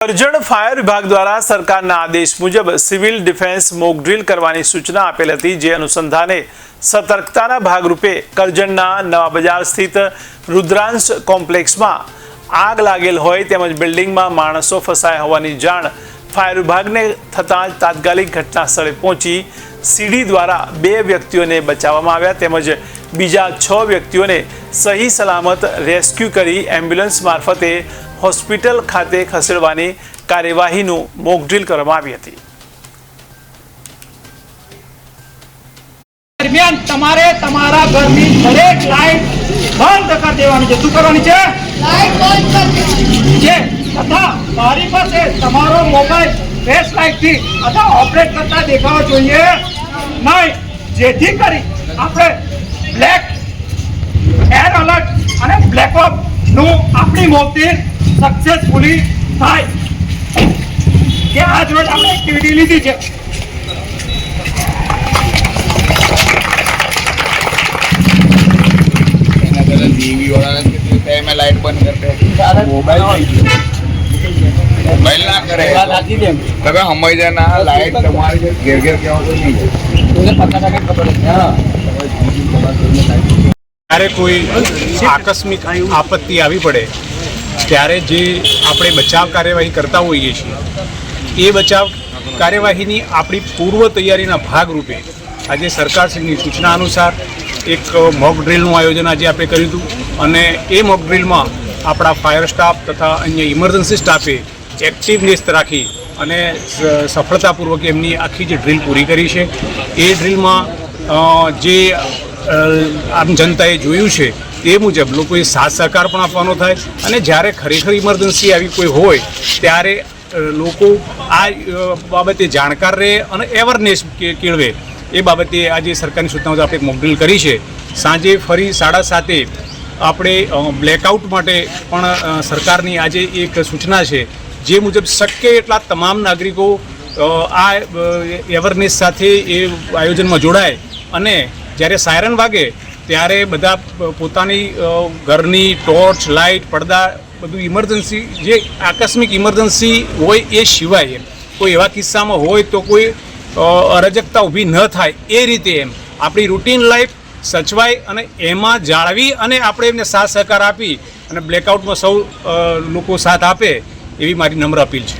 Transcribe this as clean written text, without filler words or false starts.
Karjan fire વિભાગ દ્વારા સરકારના આદેશ મુજબ સિવિલ ડિફેન્સ મોક ડ્રીલ કરવાની સૂચના આપેલ હતી, જે અનુસંધાને સતર્કતાના ભાગરૂપે કરજણના નવા બજાર સ્થિત રુદ્રાંશ કોમ્પ્લેક્સમાં આગ લાગેલ હોય તેમજ બિલ્ડિંગમાં માણસો ફસાયા હોવાની જાણ ફાયર વિભાગને થતાં તાત્કાલિક ઘટના સ્થળે પહોંચી સીડી દ્વારા 2 વ્યક્તિઓને બચાવવામાં આવ્યા તેમજ બીજા 6 વ્યક્તિઓને સહી સલામત રેસ્ક્યુ કરી એમ્બ્યુલન્સ મારફતે હોસ્પિટલ ખાતે ખસેડવાની કાર્યવાહીનું મોક ડ્રીલ કરવામાં આવી હતી। દરમિયાન તમારે તમારા ઘરની દરેક લાઈટ બંધ કરી દેવાની છે। શું કરવાની છે? લાઈટ બંધ કરવાની છે। તથા મારી પાસે તમારો મોબાઈલ ફ્લેશ લાઈટથી અથવા ઓપરેટ કરતા દેખાવો જોઈએ નહીં, જેથી કરી આપણે બ્લેક એર એલર્ટ અને બ્લેક ઓફ નું આપણી મોકડ્રીલ सक्सेसफुली થાય કે આજ રોજ આપણે એક્ટિવિટી લીધી છે। એના કરતા ટીવી વાળાને કેટલી ટાઈમે લાઈટ બંધ કરતે મોબાઈલ ના કરે તમે સમજ્યા ના લાઈટ તમારી ઘેર ઘેર કેવો તો નહીં તમને પતા કાકે ખબર છે। ત્યારે કોઈ આકસ્મિક આપત્તિ આવી પડે ત્યારે જે આપણે બચાવ કાર્યવાહી કરતા હોઈએ છીએ એ બચાવ કાર્યવાહીની આપણી પૂર્વ તૈયારીના ભાગરૂપે આજે સરકારશ્રીની સૂચના અનુસાર એક મોક ડ્રીલનું આયોજન આજે આપણે કર્યું હતું અને એ મોક ડ્રીલમાં આપણા ફાયર સ્ટાફ તથા અન્ય ઇમરજન્સી સ્ટાફે એક્ટિવનેસ રાખી અને સફળતાપૂર્વક એમની આખી જે ડ્રીલ પૂરી કરી છે। એ ડ્રીલમાં જે આમ જનતાએ જોયું છે તે મુજબ લોકોએ સાથ સહકાર પણ આપવાનો થાય અને જ્યારે ખરેખર ઇમરજન્સી આવી કોઈ હોય ત્યારે લોકો આ બાબતે જાણકાર રહે અને એવરનેસ કેળવે એ બાબતે આજે સરકારની સૂચનાઓ આપણે મોક ડ્રીલ કરી છે। સાંજે ફરી 7:30 આપણે બ્લેકઆઉટ માટે પણ સરકારની આજે એક સૂચના છે, જે મુજબ શક્ય એટલા તમામ નાગરિકો આ એવરનેસ સાથે એ આયોજનમાં જોડાય અને જ્યારે સાયરન વાગે ત્યારે બધા પોતાની ઘરની ટોર્ચ લાઇટ પડદા બધું ઇમરજન્સી જે આકસ્મિક ઇમરજન્સી હોય એ સિવાય કોઈ એવા કિસ્સામાં હોય તો કોઈ અરાજકતા ઊભી ન થાય એ રીતે એમ આપણી રૂટીન લાઈફ સચવાય અને એમાં જાળવી અને આપણે એમને સાથ સહકાર આપી અને બ્લેકઆઉટમાં સૌ લોકો સાથ આપે એવી મારી નમ્ર અપીલ છે।